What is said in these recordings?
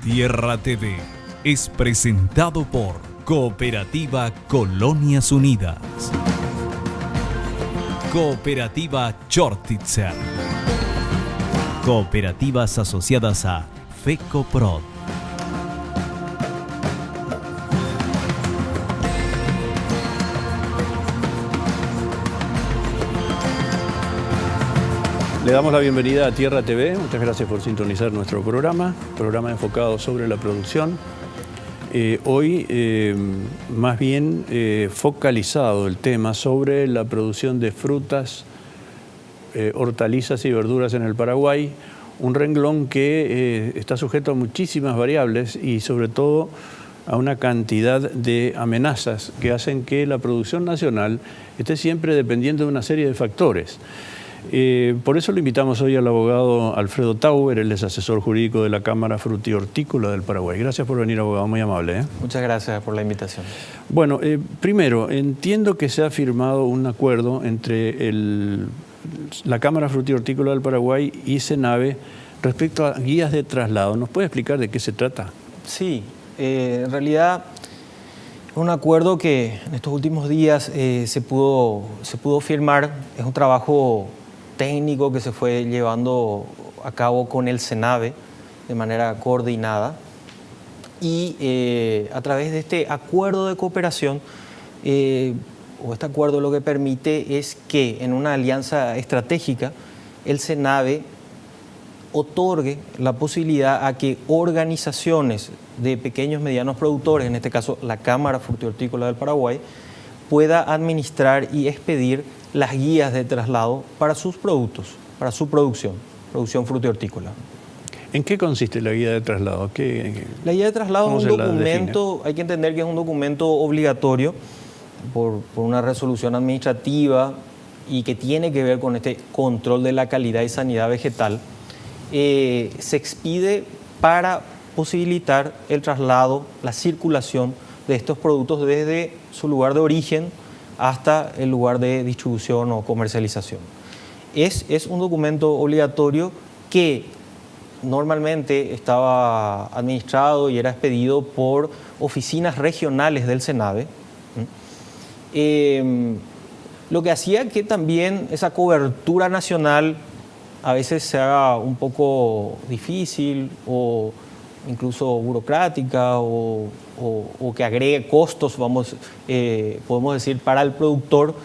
Tierra TV es presentado por Cooperativa Colonias Unidas. Cooperativa Chortitzer. Cooperativas asociadas a FECOPROD. Le damos la bienvenida a Tierra TV. Muchas gracias por sintonizar nuestro programa enfocado sobre la producción. Hoy, más bien focalizado el tema sobre la producción de frutas, hortalizas y verduras en el Paraguay, un renglón que está sujeto a muchísimas variables y sobre todo a una cantidad de amenazas que hacen que la producción nacional esté siempre dependiendo de una serie de factores. Por eso lo invitamos hoy al abogado Alfredo Tauber, él es asesor jurídico de la Cámara Frutihortícola del Paraguay. Gracias por venir, abogado, muy amable. Muchas gracias por la invitación. Bueno, primero, entiendo que se ha firmado un acuerdo entre la Cámara Frutihortícola del Paraguay y Senave respecto a guías de traslado. ¿Nos puede explicar de qué se trata? Sí, en realidad es un acuerdo que en estos últimos días se pudo firmar. Es un trabajo técnico que se fue llevando a cabo con el Senave de manera coordinada y a través de este acuerdo de cooperación o este acuerdo lo que permite es que en una alianza estratégica el Senave otorgue la posibilidad a que organizaciones de pequeños y medianos productores, en este caso la Cámara Frutihortícola del Paraguay, pueda administrar y expedir las guías de traslado para sus productos, para su producción frutihortícola. ¿En qué consiste la guía de traslado? La guía de traslado es un documento, hay que entender que es un documento obligatorio por una resolución administrativa y que tiene que ver con este control de la calidad y sanidad vegetal. Se expide para posibilitar el traslado, la circulación de estos productos desde su lugar de origen hasta el lugar de distribución o comercialización. Es un documento obligatorio que normalmente estaba administrado y era expedido por oficinas regionales del Senave. Lo que hacía que también esa cobertura nacional a veces se haga un poco difícil o incluso burocrática o que agregue costos, podemos decir, para el productor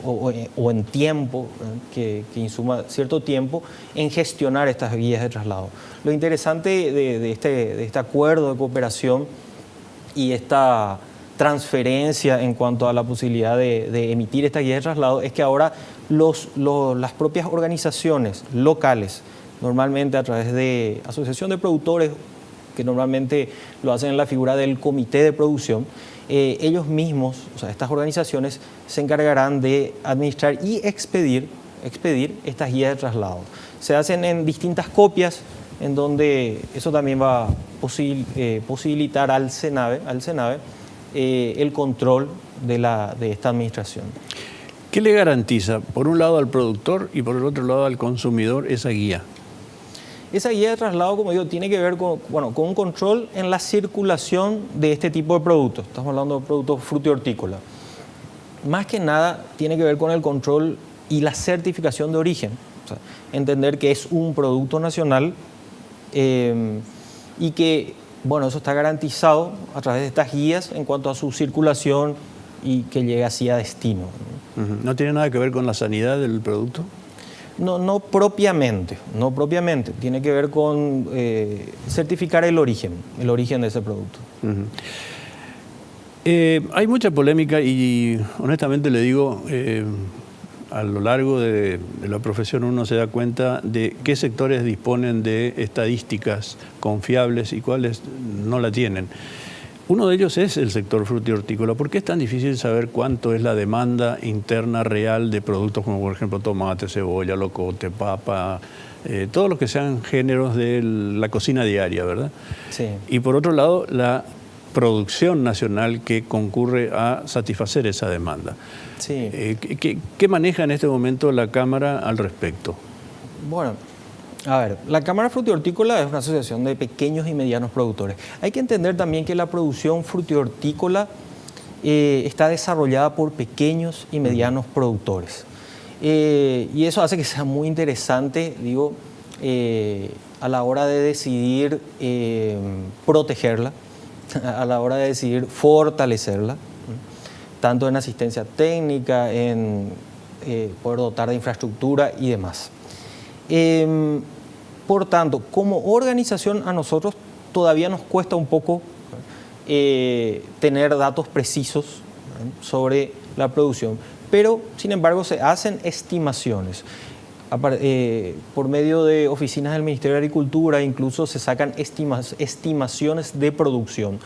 o en tiempo, que insuma cierto tiempo en gestionar estas guías de traslado. Lo interesante de este acuerdo de cooperación y esta transferencia en cuanto a la posibilidad de emitir esta guía de traslado es que ahora las propias organizaciones locales, normalmente a través de asociación de productores, que normalmente lo hacen en la figura del comité de producción, ellos mismos, o sea, estas organizaciones, se encargarán de administrar y expedir estas guías de traslado. Se hacen en distintas copias, en donde eso también va a posibilitar al Senave el control de esta administración. ¿Qué le garantiza, por un lado al productor y por el otro lado al consumidor, esa guía? Esa guía de traslado, como digo, tiene que ver con un control en la circulación de este tipo de productos. Estamos hablando de productos frutihortícolas. Más que nada tiene que ver con el control y la certificación de origen. O sea, entender que es un producto nacional y que, eso está garantizado a través de estas guías en cuanto a su circulación y que llegue así a destino. ¿No tiene nada que ver con la sanidad del producto? No propiamente, tiene que ver con certificar el origen de ese producto. Hay mucha polémica y honestamente le digo, a lo largo de la profesión uno se da cuenta de qué sectores disponen de estadísticas confiables y cuáles no la tienen. Uno de ellos es el sector frutihortícola. ¿Por qué es tan difícil saber cuánto es la demanda interna real de productos como, por ejemplo, tomate, cebolla, locote, papa, todos los que sean géneros de la cocina diaria, ¿verdad? Sí. Y por otro lado, la producción nacional que concurre a satisfacer esa demanda. Sí. ¿Qué maneja en este momento la Cámara al respecto? Bueno, A ver, la Cámara Frutihortícola es una asociación de pequeños y medianos productores. Hay que entender también que la producción frutihortícola está desarrollada por pequeños y medianos productores. Y eso hace que sea muy interesante, digo, a la hora de decidir protegerla, a la hora de decidir fortalecerla, tanto en asistencia técnica, en poder dotar de infraestructura y demás. Por tanto, como organización a nosotros todavía nos cuesta un poco tener datos precisos sobre la producción, pero sin embargo se hacen estimaciones. Por medio de oficinas del Ministerio de Agricultura incluso se sacan estimaciones de producción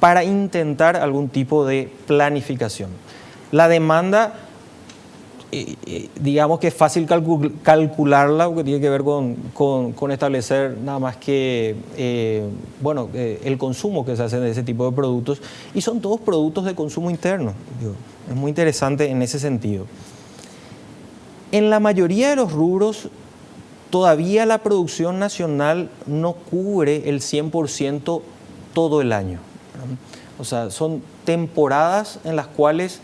para intentar algún tipo de planificación. La demanda, digamos que es fácil calcularla, porque tiene que ver con establecer nada más que el consumo que se hace de ese tipo de productos, y son todos productos de consumo interno. Es muy interesante en ese sentido. En la mayoría de los rubros, todavía la producción nacional no cubre el 100% todo el año. O sea, son temporadas en las cuales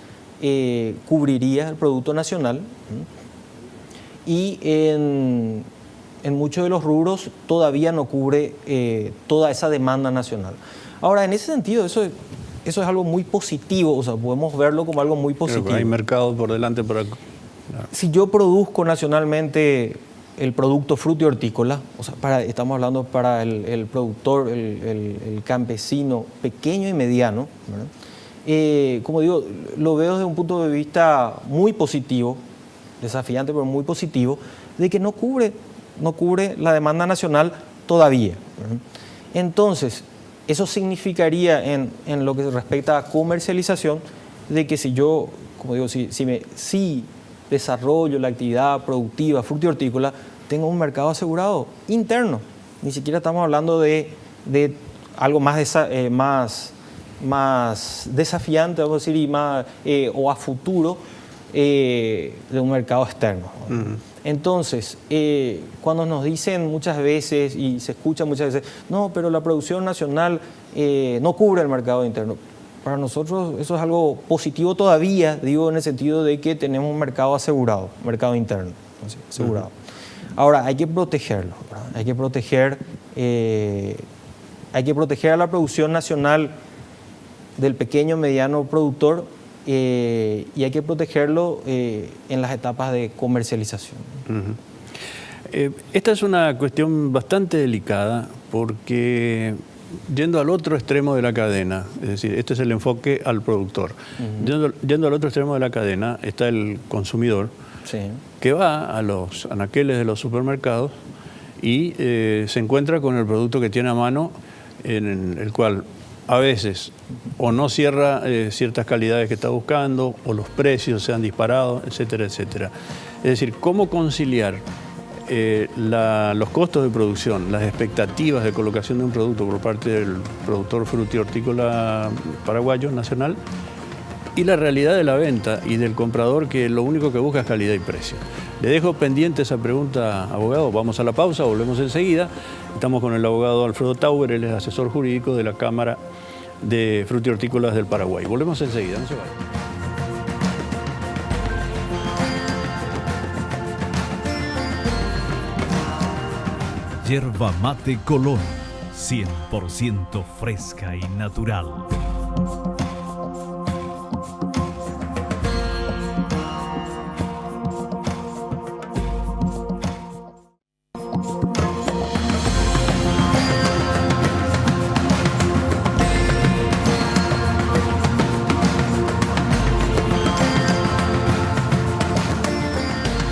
cubriría el producto nacional, y en muchos de los rubros todavía no cubre toda esa demanda nacional. Ahora, en ese sentido, eso es algo muy positivo, o sea, podemos verlo como algo muy positivo. Pero hay mercado por delante para... Claro. Si yo produzco nacionalmente el producto frutihortícola, o sea, estamos hablando para el productor, el campesino pequeño y mediano, ¿verdad? Como digo, lo veo desde un punto de vista muy positivo, desafiante, pero muy positivo, de que no cubre la demanda nacional todavía, ¿verdad? Entonces, eso significaría en lo que respecta a comercialización, de que si yo, como digo, si desarrollo la actividad productiva frutihortícola, tengo un mercado asegurado interno. Ni siquiera estamos hablando de algo más desafiante, vamos a decir, o a futuro, de un mercado externo. Uh-huh. Entonces, cuando nos dicen muchas veces, y se escucha muchas veces, no, pero la producción nacional no cubre el mercado interno. Para nosotros eso es algo positivo todavía, digo, en el sentido de que tenemos un mercado asegurado, mercado interno, asegurado. Uh-huh. Ahora, hay que protegerlo, ¿verdad? Hay que proteger a la producción nacional del pequeño mediano productor, y hay que protegerlo en las etapas de comercialización. Uh-huh. Esta es una cuestión bastante delicada, porque yendo al otro extremo de la cadena, es decir, este es el enfoque al productor, uh-huh. Yendo al otro extremo de la cadena está el consumidor, sí, que va a los anaqueles de los supermercados y se encuentra con el producto que tiene a mano, en el cual a veces o no cierra ciertas calidades que está buscando, o los precios se han disparado, etcétera, etcétera. Es decir, ¿cómo conciliar los costos de producción, las expectativas de colocación de un producto por parte del productor frutihortícola paraguayo nacional, y la realidad de la venta y del comprador, que lo único que busca es calidad y precio? Le dejo pendiente esa pregunta, abogado. Vamos a la pausa, volvemos enseguida. Estamos con el abogado Alfredo Tauber, él es asesor jurídico de la Cámara de Frutihortícolas del Paraguay. Volvemos enseguida, no se vayan. Yerba Mate Colón, 100% fresca y natural.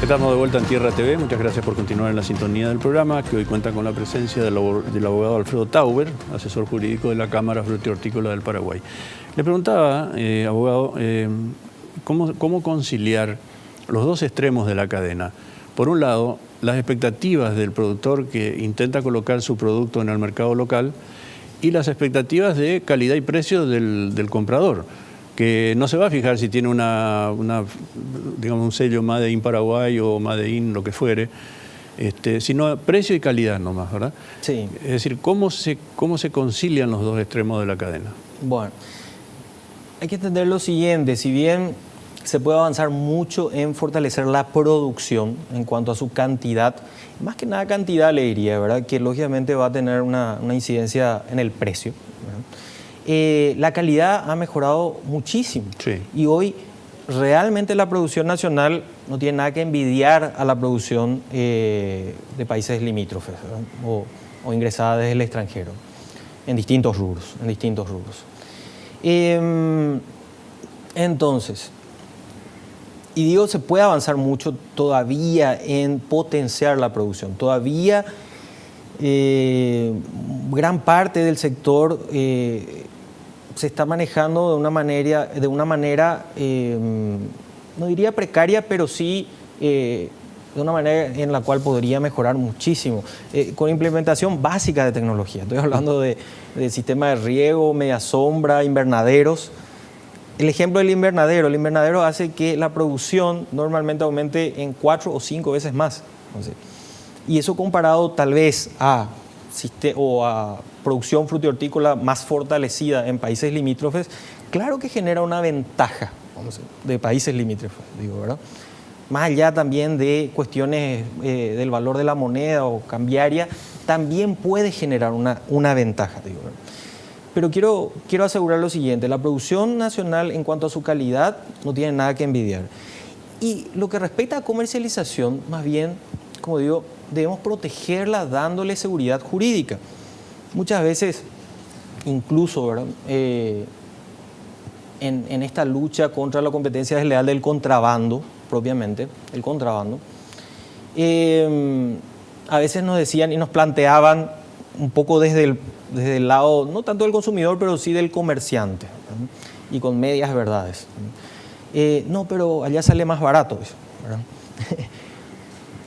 Estamos de vuelta en Tierra TV. Muchas gracias por continuar en la sintonía del programa, que hoy cuenta con la presencia del abogado Alfredo Tauber, asesor jurídico de la Cámara Frutihortícola del Paraguay. Le preguntaba, abogado, ¿cómo conciliar los dos extremos de la cadena? Por un lado, las expectativas del productor que intenta colocar su producto en el mercado local, y las expectativas de calidad y precio del comprador, que no se va a fijar si tiene digamos, un sello Made in Paraguay o Made in lo que fuere, sino precio y calidad nomás, ¿verdad? Sí. Es decir, ¿cómo se concilian los dos extremos de la cadena? Bueno, hay que entender lo siguiente, si bien se puede avanzar mucho en fortalecer la producción en cuanto a su cantidad, más que nada cantidad le diría, ¿verdad? Que lógicamente va a tener una incidencia en el precio, ¿verdad? La calidad ha mejorado muchísimo. Sí. Y hoy realmente la producción nacional no tiene nada que envidiar a la producción de países limítrofes, ¿verdad? O ingresada desde el extranjero, en distintos rubros. Entonces, y digo, se puede avanzar mucho todavía en potenciar la producción. Todavía gran parte del sector se está manejando de una manera no diría precaria, pero sí de una manera en la cual podría mejorar muchísimo, con implementación básica de tecnología. Estoy hablando de sistema de riego, media sombra, invernaderos. El ejemplo del invernadero. El invernadero hace que la producción normalmente aumente en 4 o 5 veces más. Entonces, y eso comparado tal vez a producción frutihortícola más fortalecida en países limítrofes, claro que genera una ventaja de países limítrofes, digo, ¿verdad? Más allá también de cuestiones del valor de la moneda o cambiaria, también puede generar una ventaja, digo, ¿verdad? Pero quiero asegurar lo siguiente, la producción nacional en cuanto a su calidad no tiene nada que envidiar. Y lo que respecta a comercialización, más bien, como digo, debemos protegerla dándole seguridad jurídica. Muchas veces, incluso, ¿verdad? En esta lucha contra la competencia desleal del contrabando, propiamente, el contrabando, a veces nos decían y nos planteaban un poco desde el lado, no tanto del consumidor, pero sí del comerciante, ¿verdad? Y con medias verdades. No, pero allá sale más barato eso, ¿verdad?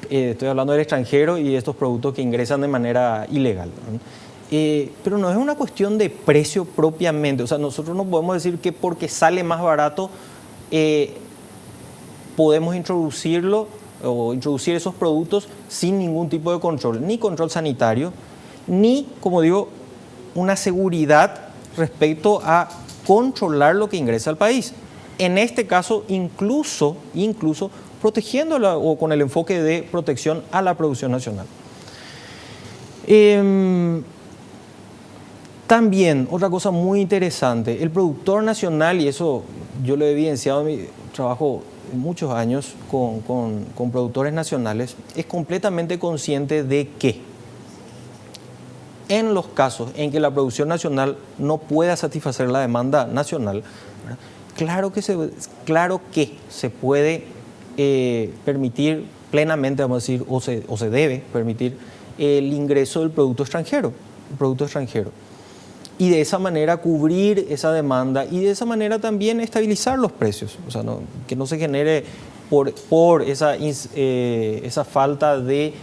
Estoy hablando del extranjero y de estos productos que ingresan de manera ilegal, ¿verdad? Pero no es una cuestión de precio propiamente, o sea, nosotros no podemos decir que porque sale más barato podemos introducirlo o introducir esos productos sin ningún tipo de control, ni control sanitario, ni, como digo, una seguridad respecto a controlar lo que ingresa al país. En este caso, incluso protegiéndola o con el enfoque de protección a la producción nacional. También, otra cosa muy interesante, el productor nacional, y eso yo lo he evidenciado en mi trabajo muchos años con productores nacionales, es completamente consciente de que en los casos en que la producción nacional no pueda satisfacer la demanda nacional, ¿verdad? Claro que se puede permitir plenamente, vamos a decir, o se debe permitir el ingreso del producto extranjero. Y de esa manera cubrir esa demanda y de esa manera también estabilizar los precios. O sea, que no se genere por esa falta de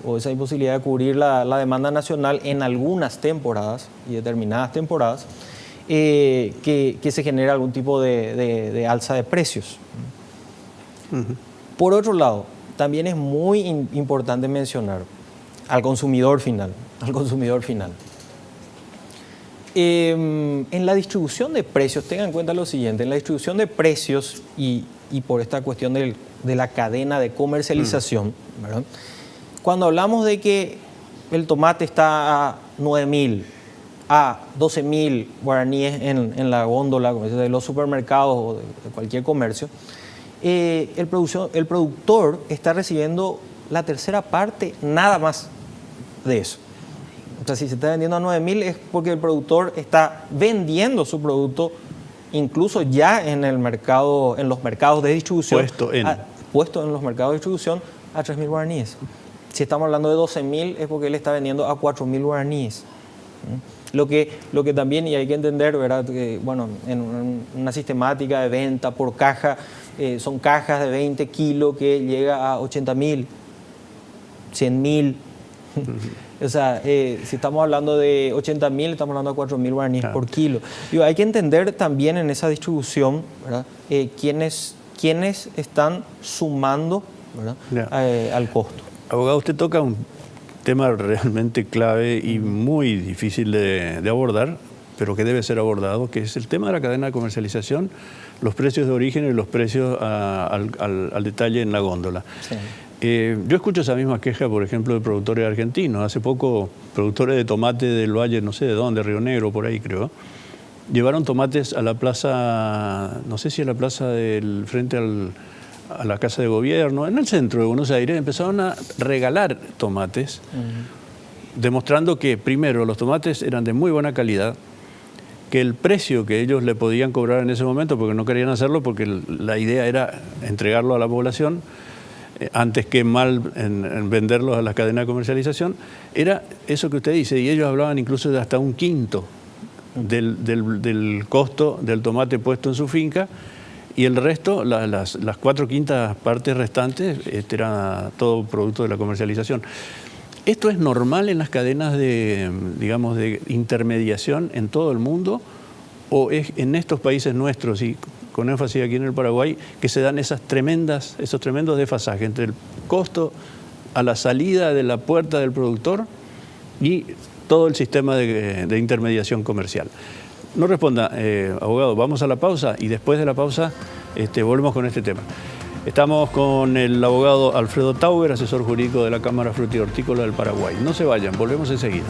o esa imposibilidad de cubrir la demanda nacional en algunas temporadas y determinadas temporadas, que se genere algún tipo de alza de precios. Uh-huh. Por otro lado, también es muy importante mencionar al consumidor final. En la distribución de precios, tengan en cuenta lo siguiente, en la distribución de precios y por esta cuestión de la cadena de comercialización, ¿verdad? Cuando hablamos de que el tomate está a 9.000, a 12.000 guaraníes en la góndola de los supermercados o de cualquier comercio, el productor está recibiendo la tercera parte nada más de eso. O sea, si se está vendiendo a 9.000 es porque el productor está vendiendo su producto incluso ya en el mercado, en los mercados de distribución. Puesto en los mercados de distribución a 3.000 guaraníes. Si estamos hablando de 12.000 es porque él está vendiendo a 4.000 guaraníes. Lo que también, y hay que entender, ¿verdad? Que, bueno, en una sistemática de venta por caja, son cajas de 20 kilos que llega a 80.000, 100.000. O sea, si estamos hablando de 80.000, estamos hablando de 4.000 guaraníes por kilo. Hay que entender también en esa distribución, ¿verdad? Quiénes están sumando ¿verdad? Ya. Al costo. Abogado, usted toca un tema realmente clave y muy difícil de abordar, pero que debe ser abordado, que es el tema de la cadena de comercialización, los precios de origen y los precios al detalle en la góndola. Sí. Yo escucho esa misma queja, por ejemplo, de productores argentinos. Hace poco, productores de tomate del Valle, no sé de dónde, Río Negro, por ahí creo, llevaron tomates a la plaza, no sé si a la plaza del frente a la Casa de Gobierno, en el centro de Buenos Aires, empezaron a regalar tomates, demostrando que, primero, los tomates eran de muy buena calidad, que el precio que ellos le podían cobrar en ese momento, porque no querían hacerlo, porque la idea era entregarlo a la población, antes que mal en venderlos a las cadenas de comercialización, era eso que usted dice, y ellos hablaban incluso de hasta un quinto del costo del tomate puesto en su finca, y el resto, las 4/5 partes restantes, era todo producto de la comercialización. ¿Esto es normal en las cadenas de, digamos, de intermediación en todo el mundo, o es en estos países nuestros, y con énfasis aquí en el Paraguay, que se dan esos tremendos desfasajes entre el costo a la salida de la puerta del productor y todo el sistema de intermediación comercial? No responda, abogado, vamos a la pausa y después de la pausa volvemos con este tema. Estamos con el abogado Alfredo Tauber, asesor jurídico de la Cámara Fruti y Hortícola del Paraguay. No se vayan, volvemos enseguida.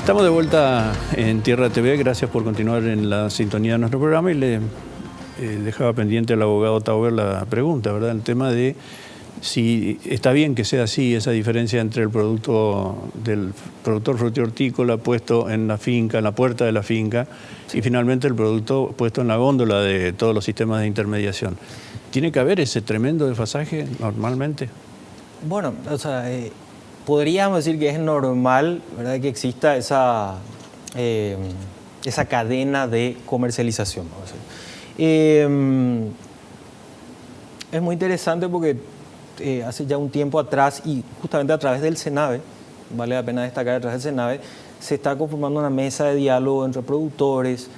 Estamos de vuelta en Tierra TV, gracias por continuar en la sintonía de nuestro programa, y le dejaba pendiente al abogado Tauber la pregunta, ¿verdad? El tema de si está bien que sea así, esa diferencia entre el producto del productor frutihortícola puesto en la finca, en la puerta de la finca, y finalmente el producto puesto en la góndola de todos los sistemas de intermediación. ¿Tiene que haber ese tremendo desfasaje normalmente? Bueno, o sea, podríamos decir que es normal, ¿verdad?, que exista esa cadena de comercialización. Vamos a decir. Es muy interesante porque hace ya un tiempo atrás, y justamente a través del CENAVE, vale la pena destacar, a través del CENAVE, se está conformando una mesa de diálogo entre productores,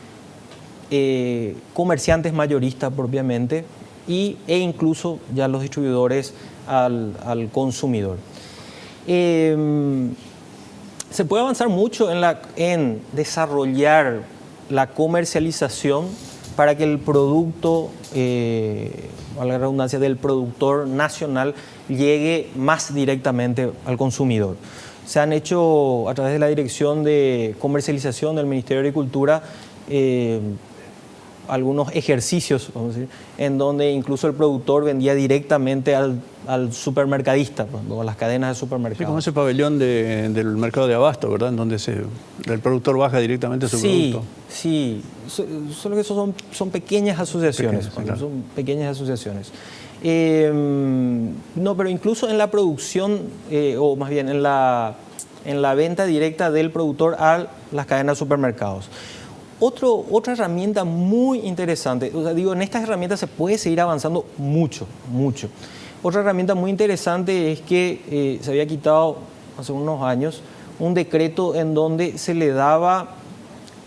comerciantes mayoristas propiamente, e incluso ya los distribuidores al consumidor. Se puede avanzar mucho en desarrollar la comercialización para que el producto, a la redundancia, del productor nacional llegue más directamente al consumidor. Se han hecho a través de la Dirección de Comercialización del Ministerio de Agricultura algunos ejercicios, vamos a decir, en donde incluso el productor vendía directamente al supermercadista, o a las cadenas de supermercados. Sí, como ese pabellón del mercado de abasto, ¿verdad? En donde el productor baja directamente su producto. Sí, solo que eso son pequeñas asociaciones. Claro. Son pequeñas asociaciones. No, pero incluso en la producción, o más bien en la venta directa del productor a las cadenas de supermercados. Otra herramienta muy interesante, o sea, digo, en estas herramientas se puede seguir avanzando mucho. Otra herramienta muy interesante es que se había quitado hace unos años un decreto en donde se le daba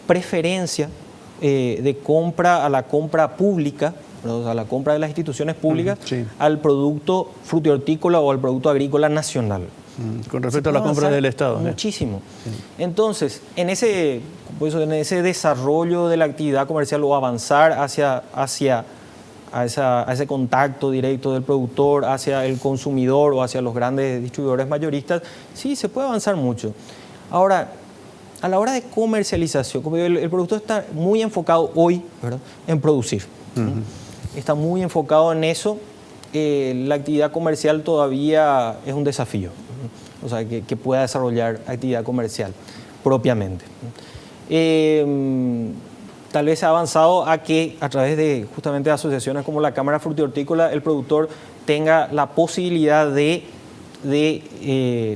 preferencia de compra a la compra pública, o sea, a la compra de las instituciones públicas, sí, al producto frutihortícola o al producto agrícola nacional. Con respecto a la compra del Estado. Muchísimo. Sí. Entonces, en ese desarrollo de la actividad comercial o avanzar hacia ese contacto directo del productor hacia el consumidor o hacia los grandes distribuidores mayoristas, sí, se puede avanzar mucho. Ahora, a la hora de comercialización, como digo, el productor está muy enfocado hoy, ¿verdad?, en producir. Está muy enfocado en eso. La actividad comercial todavía es un desafío. O sea, que pueda desarrollar actividad comercial propiamente. Tal vez se ha avanzado a que a través de justamente asociaciones como la Cámara Frutihortícola el productor tenga la posibilidad de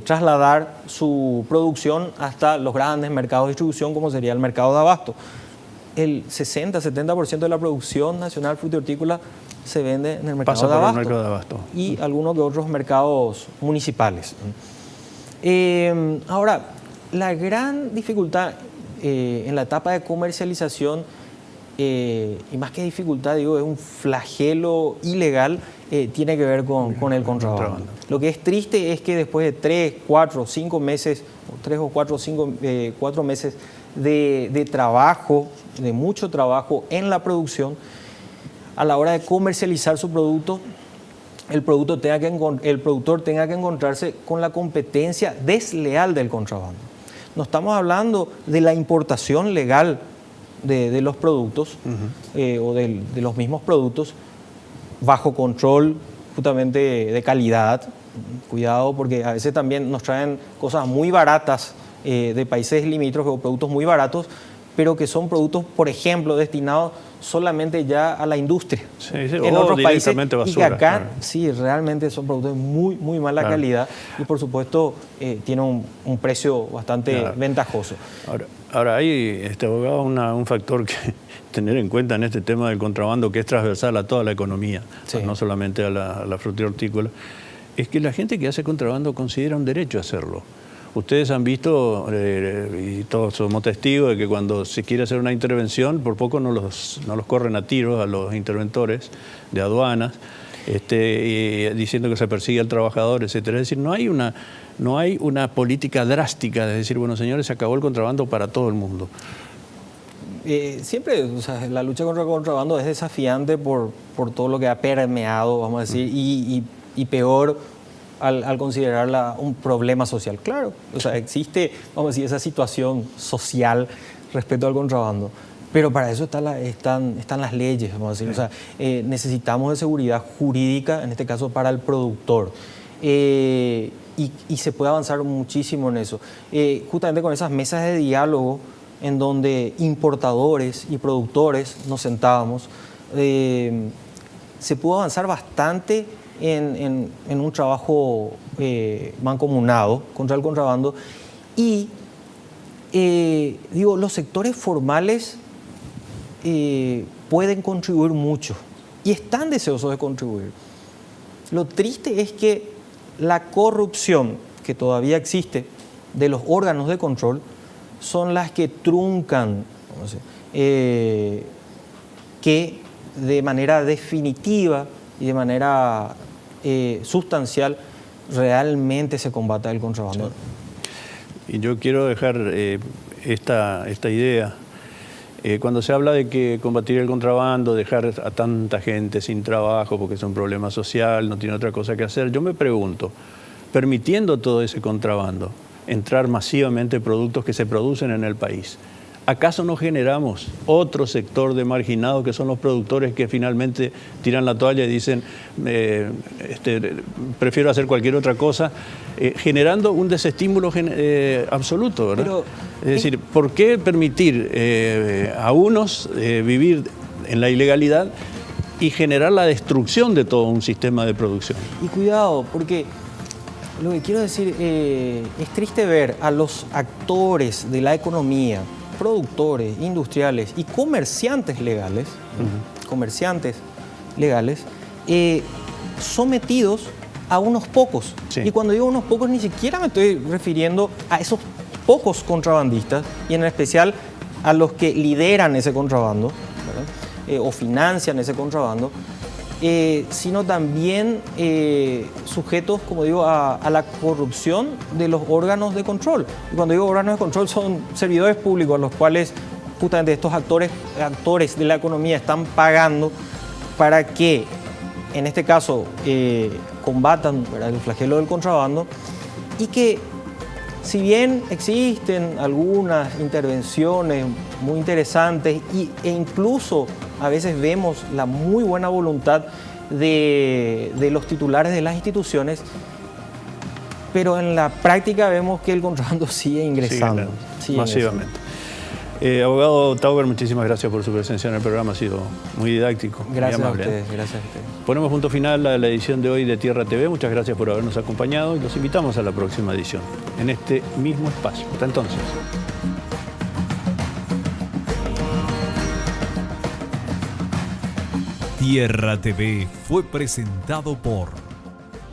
trasladar su producción hasta los grandes mercados de distribución, como sería el mercado de abasto. El 60-70% de la producción nacional frutihortícola se vende en el mercado Pasa de por el abasto, mercado de abasto. y algunos que otros mercados municipales. Ahora, la gran dificultad en la etapa de comercialización, y más que dificultad, digo, es un flagelo ilegal, tiene que ver con el contrabando. Lo que es triste es que después de 3, 4, 5 meses, o 3 o 4, 5, 4 meses de trabajo, de mucho trabajo en la producción, a la hora de comercializar su producto, el productor tenga que encontrarse con la competencia desleal del contrabando. No estamos hablando de la importación legal de los productos o de los mismos productos bajo control justamente de calidad. Cuidado, porque a veces también nos traen cosas muy baratas de países limítrofes o productos muy baratos, pero que son productos, por ejemplo, destinados solamente ya a la industria. Sí, en otros países, basura, y que acá claro. sí realmente son productos de muy mala calidad, y por supuesto tienen un precio bastante ventajoso. Ahora hay, abogado, un factor que tener en cuenta en este tema del contrabando, que es transversal a toda la economía, no solamente a la fruta y hortícola, es que la gente que hace contrabando considera un derecho hacerlo. Ustedes han visto, y todos somos testigos, de que cuando se quiere hacer una intervención, por poco no los corren a tiros a los interventores de aduanas, diciendo que se persigue al trabajador, etcétera. Es decir, no hay una política drástica de decir, bueno, señores, se acabó el contrabando para todo el mundo. Siempre, o sea, la lucha contra el contrabando es desafiante por todo lo que ha permeado, vamos a decir, y peor al considerarla un problema social. Claro, o sea, existe, vamos a decir, esa situación social respecto al contrabando, pero para eso están las leyes, vamos a decir. O sea, necesitamos de seguridad jurídica, en este caso para el productor, y se puede avanzar muchísimo en eso. Justamente con esas mesas de diálogo en donde importadores y productores nos sentábamos, se pudo avanzar bastante en un trabajo mancomunado contra el contrabando, y los sectores formales pueden contribuir mucho y están deseosos de contribuir. Lo triste es que la corrupción que todavía existe de los órganos de control son las que truncan, que de manera definitiva y de manera sustancial realmente se combata el contrabando. Y yo quiero dejar esta idea. Cuando se habla de que combatir el contrabando, dejar a tanta gente sin trabajo porque es un problema social, no tiene otra cosa que hacer, yo me pregunto, permitiendo todo ese contrabando, entrar masivamente productos que se producen en el país, ¿acaso no generamos otro sector de marginados que son los productores que finalmente tiran la toalla y dicen prefiero hacer cualquier otra cosa, generando un desestímulo absoluto, ¿verdad? Pero, es decir, ¿por qué permitir a unos vivir en la ilegalidad y generar la destrucción de todo un sistema de producción? Y cuidado, porque lo que quiero decir, es triste ver a los actores de la economía, productores, industriales y comerciantes legales, sometidos a unos pocos. Sí. Y cuando digo unos pocos, ni siquiera me estoy refiriendo a esos pocos contrabandistas, y en especial a los que lideran ese contrabando, o financian ese contrabando, sino también sujetos, como digo, a la corrupción de los órganos de control. Y cuando digo órganos de control, son servidores públicos a los cuales justamente estos actores de la economía están pagando para que, en este caso, combatan, ¿verdad?, el flagelo del contrabando, y que, si bien existen algunas intervenciones muy interesantes e incluso a veces vemos la muy buena voluntad de los titulares de las instituciones, pero en la práctica vemos que el contrabando sigue ingresando. Sigue masivamente. Abogado Tauber, muchísimas gracias por su presencia en el programa, ha sido muy didáctico. Gracias muy a amable. ustedes, gracias a ustedes. Ponemos punto final a la edición de hoy de Tierra TV. Muchas gracias por habernos acompañado y los invitamos a la próxima edición, en este mismo espacio. Hasta entonces. Tierra TV fue presentado por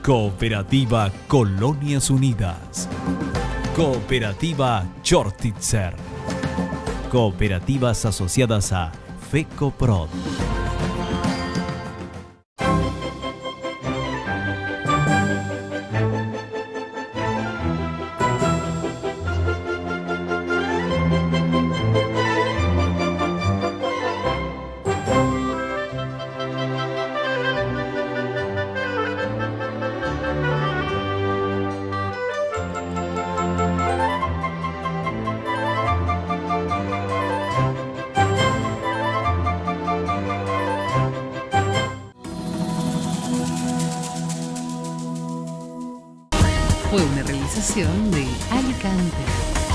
Cooperativa Colonias Unidas, Cooperativa Chortitzer, Cooperativas asociadas a FECOPROD. Fue una realización de Alicante.